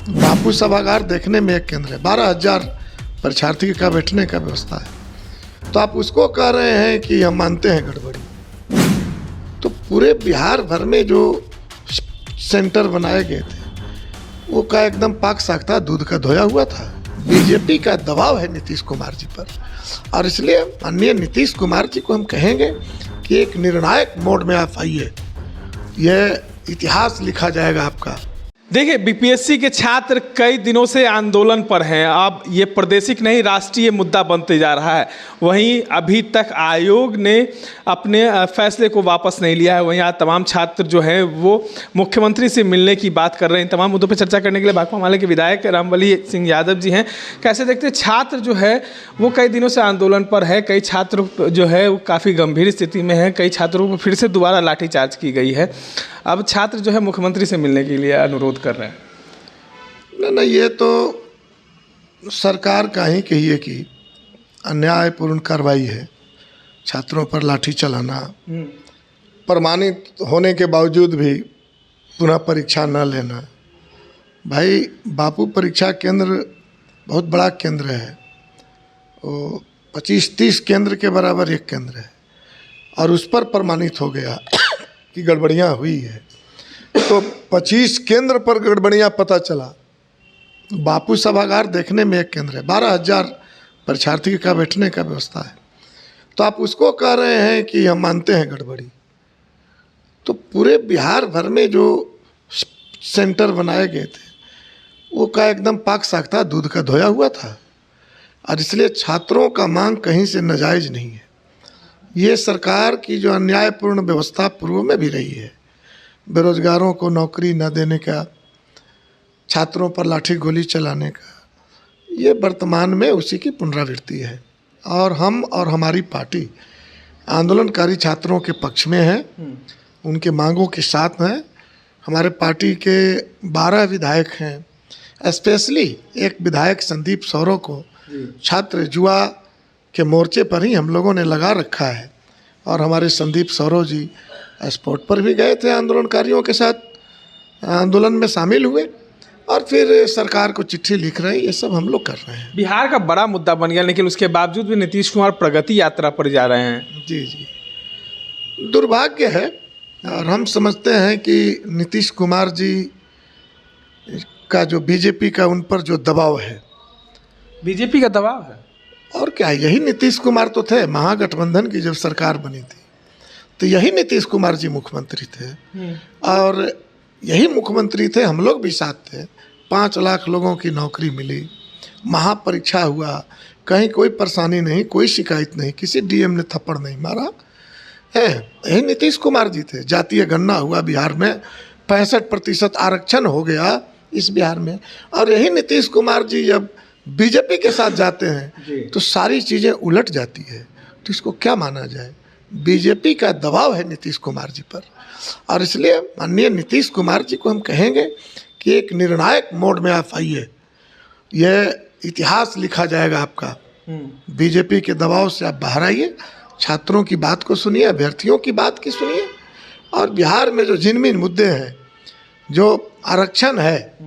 बापू सभागार देखने में एक केंद्र है, 12,000 परीक्षार्थी का बैठने का व्यवस्था है, तो आप उसको कह रहे हैं कि हम मानते हैं गड़बड़ी। तो पूरे बिहार भर में जो सेंटर बनाए गए थे वो का एकदम पाक साख था, दूध का धोया हुआ था। बीजेपी का दबाव है नीतीश कुमार जी पर, और इसलिए माननीय नीतीश कुमार जी को हम कहेंगे कि एक निर्णायक मोड में आप आइए, यह इतिहास लिखा जाएगा आपका। देखिए, बीपीएससी के छात्र कई दिनों से आंदोलन पर हैं। अब ये प्रादेशिक नहीं, राष्ट्रीय मुद्दा बनते जा रहा है। वहीं अभी तक आयोग ने अपने फैसले को वापस नहीं लिया है। वहीं आज तमाम छात्र जो हैं वो मुख्यमंत्री से मिलने की बात कर रहे हैं। तमाम मुद्दों पर चर्चा करने के लिए भाकपा माले के विधायक रामबली सिंह यादव जी हैं। कैसे देखते हैं, छात्र जो है वो कई दिनों से आंदोलन पर है। कई छात्र जो है वो काफ़ी गंभीर स्थिति में है। कई छात्रों को फिर से दोबारा लाठीचार्ज की गई है। अब छात्र जो है मुख्यमंत्री से मिलने के लिए अनुरोध कर रहे हैं। नहीं, ये तो सरकार का ही कहिए कि अन्यायपूर्ण कार्रवाई है। छात्रों पर लाठी चलाना, प्रमाणित होने के बावजूद भी पुनः परीक्षा न लेना। भाई, बापू परीक्षा केंद्र बहुत बड़ा केंद्र है, वो 25-30 केंद्र के बराबर एक केंद्र है, और उस पर प्रमाणित हो गया कि गड़बड़ियाँ हुई है। तो 25 केंद्र पर गड़बड़ियाँ पता चला। बापू सभागार देखने में एक केंद्र है, 12,000 परीक्षार्थी का बैठने का व्यवस्था है, तो आप उसको कह रहे हैं कि हम मानते हैं गड़बड़ी। तो पूरे बिहार भर में जो सेंटर बनाए गए थे वो का एकदम पाक साख था, दूध का धोया हुआ था, और इसलिए छात्रों का मांग कहीं से नाजायज़ नहीं है। ये सरकार की जो अन्यायपूर्ण व्यवस्था पूर्व में भी रही है, बेरोजगारों को नौकरी न देने का, छात्रों पर लाठी गोली चलाने का, ये वर्तमान में उसी की पुनरावृत्ति है। और हम और हमारी पार्टी आंदोलनकारी छात्रों के पक्ष में है, उनके मांगों के साथ हैं। हमारे पार्टी के 12 विधायक हैं, स्पेशली एक विधायक संदीप सौरव को छात्र जुआ के मोर्चे पर ही हम लोगों ने लगा रखा है। और हमारे संदीप सौरव जी स्पॉट पर भी गए थे, आंदोलनकारियों के साथ आंदोलन में शामिल हुए, और फिर सरकार को चिट्ठी लिख रहे हैं। ये सब हम लोग कर रहे हैं। बिहार का बड़ा मुद्दा बन गया, लेकिन उसके बावजूद भी नीतीश कुमार प्रगति यात्रा पर जा रहे हैं। जी जी, दुर्भाग्य है। और हम समझते हैं कि नीतीश कुमार जी का जो बीजेपी का उन पर जो दबाव है, बीजेपी का दबाव है, और क्या, यही नीतीश कुमार तो थे। महागठबंधन की जब सरकार बनी थी तो यही नीतीश कुमार जी मुख्यमंत्री थे, और यही मुख्यमंत्री थे, हम लोग भी साथ थे। 5 लाख लोगों की नौकरी मिली, महापरीक्षा हुआ, कहीं कोई परेशानी नहीं, कोई शिकायत नहीं, किसी डीएम ने थप्पड़ नहीं मारा है। यही नीतीश कुमार जी थे। जातीय गणना हुआ बिहार में, 65% आरक्षण हो गया इस बिहार में, और यही नीतीश कुमार जी जब बीजेपी के साथ जाते हैं तो सारी चीज़ें उलट जाती है। तो इसको क्या माना जाए? बीजेपी का दबाव है नीतीश कुमार जी पर, और इसलिए माननीय नीतीश कुमार जी को हम कहेंगे कि एक निर्णायक मोड में आप आइए, यह इतिहास लिखा जाएगा आपका। बीजेपी के दबाव से आप बाहर आइए, छात्रों की बात को सुनिए, अभ्यर्थियों की बात की सुनिए, और बिहार में जो जिनमिन मुद्दे हैं, जो आरक्षण है,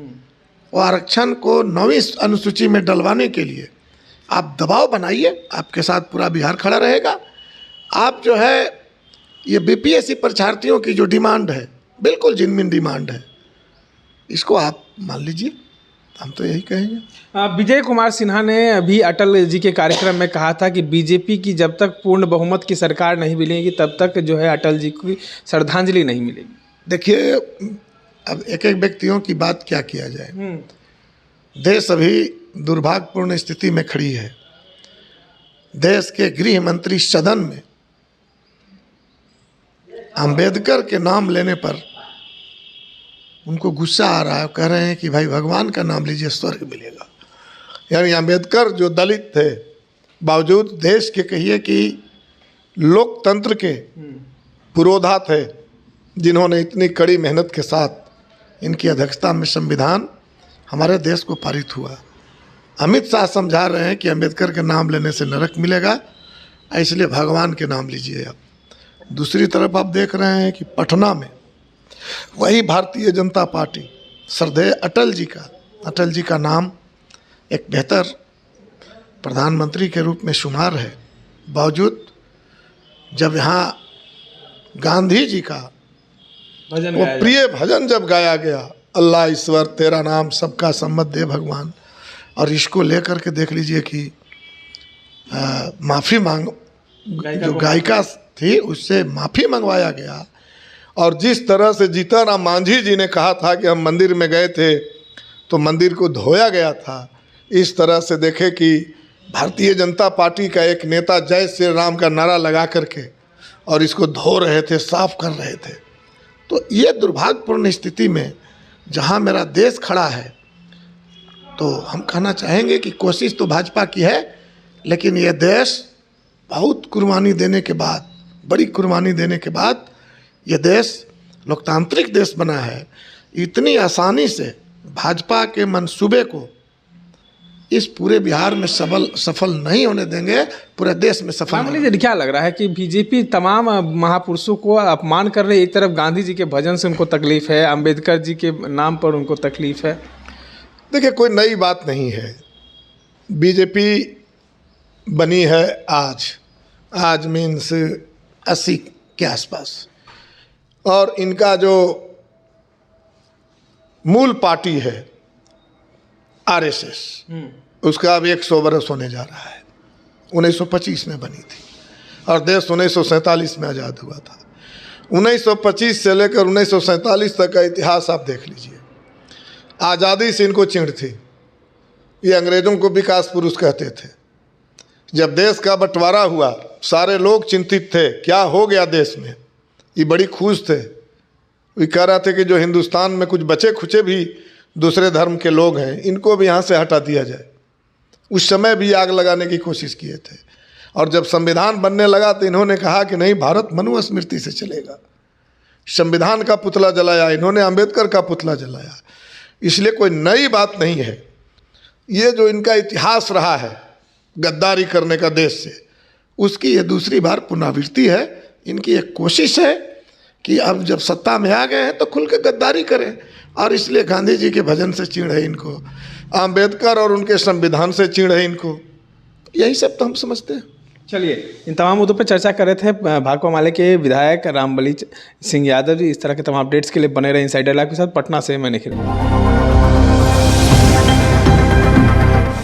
वो आरक्षण को 9वीं अनुसूची में डलवाने के लिए आप दबाव बनाइए। आपके साथ पूरा बिहार खड़ा रहेगा। आप जो है ये बीपीएससी परीक्षार्थियों की जो डिमांड है, बिल्कुल जिनमिन डिमांड है, इसको आप मान लीजिए। हम तो यही कहेंगे। विजय कुमार सिन्हा ने अभी अटल जी के कार्यक्रम में कहा था कि बीजेपी की जब तक पूर्ण बहुमत की सरकार नहीं मिलेगी तब तक जो है अटल जी की श्रद्धांजलि नहीं मिलेगी। देखिए, अब एक एक व्यक्तियों की बात क्या किया जाए। देश अभी दुर्भाग्यपूर्ण स्थिति में खड़ी है। देश के गृह मंत्री सदन में अंबेडकर के नाम लेने पर उनको गुस्सा आ रहा है, कह रहे हैं कि भाई भगवान का नाम लीजिए, स्वर्ग मिलेगा। यानी अंबेडकर जो दलित थे, बावजूद देश के कहिए कि लोकतंत्र के पुरोधा थे, जिन्होंने इतनी कड़ी मेहनत के साथ इनकी अध्यक्षता में संविधान हमारे देश को पारित हुआ। अमित शाह समझा रहे हैं कि अंबेडकर के नाम लेने से नरक मिलेगा, इसलिए भगवान के नाम लीजिए आप। दूसरी तरफ आप देख रहे हैं कि पटना में वही भारतीय जनता पार्टी श्रद्धेय अटल जी का अटल जी का नाम एक बेहतर प्रधानमंत्री के रूप में शुमार है, बावजूद जब यहाँ गांधी जी का भजन वो प्रिय भजन जब गाया गया, अल्लाह ईश्वर तेरा नाम सबका सम्मत दे भगवान, और इसको लेकर के देख लीजिए कि माफ़ी मांग जो गायिका थी उससे माफ़ी मंगवाया गया। और जिस तरह से जीतनराम मांझी जी ने कहा था कि हम मंदिर में गए थे तो मंदिर को धोया गया था, इस तरह से देखे कि भारतीय जनता पार्टी का एक नेता जय श्री राम का नारा लगा करके और इसको धो रहे थे, साफ कर रहे थे। तो ये दुर्भाग्यपूर्ण स्थिति में जहाँ मेरा देश खड़ा है, तो हम कहना चाहेंगे कि कोशिश तो भाजपा की है, लेकिन ये देश बहुत कुर्बानी देने के बाद, बड़ी कुर्बानी देने के बाद ये देश लोकतांत्रिक देश बना है। इतनी आसानी से भाजपा के मंसूबे को इस पूरे बिहार में सफल नहीं होने देंगे, पूरे देश में सफल नहीं। मुझे क्या लग रहा है कि बीजेपी तमाम महापुरुषों को अपमान कर रही है। एक तरफ गांधी जी के भजन से उनको तकलीफ है, अंबेडकर जी के नाम पर उनको तकलीफ है। देखिए, कोई नई बात नहीं है। बीजेपी बनी है आज मीन्स 80 के आसपास, और इनका जो मूल पार्टी है आरएसएस, उसका अब 100 वर्ष होने जा रहा है। 1925 में बनी थी और देश 1947 में आज़ाद हुआ था। 1925 से लेकर 1947 तक का इतिहास आप देख लीजिए। आज़ादी से इनको चिढ़ थी। ये अंग्रेज़ों को विकास पुरुष कहते थे। जब देश का बंटवारा हुआ, सारे लोग चिंतित थे, क्या हो गया देश में। ये बड़ी खुश थे। ये कह रहे थे कि जो हिंदुस्तान में कुछ बचे खुचे भी दूसरे धर्म के लोग हैं, इनको भी यहाँ से हटा दिया जाए। उस समय भी आग लगाने की कोशिश किए थे। और जब संविधान बनने लगा तो इन्होंने कहा कि नहीं, भारत मनुस्मृति से चलेगा। संविधान का पुतला जलाया इन्होंने, अंबेडकर का पुतला जलाया। इसलिए कोई नई बात नहीं है। ये जो इनका इतिहास रहा है गद्दारी करने का देश से, उसकी ये दूसरी बार पुनरावृत्ति है। इनकी एक कोशिश है कि अब जब सत्ता में आ गए हैं तो खुल के गद्दारी करें, और इसलिए गांधी जी के भजन से चिढ़ है इनको, अंबेडकर और उनके संविधान से चिढ़ है इनको। यही सब तो हम समझते हैं। चलिए, इन तमाम मुद्दों पर चर्चा कर रहे थे भाकपा माले के विधायक रामबली सिंह यादव जी। इस तरह के तमाम अपडेट्स के लिए बने रहे इनसाइडर लाइव के साथ। पटना से मैं निखिल।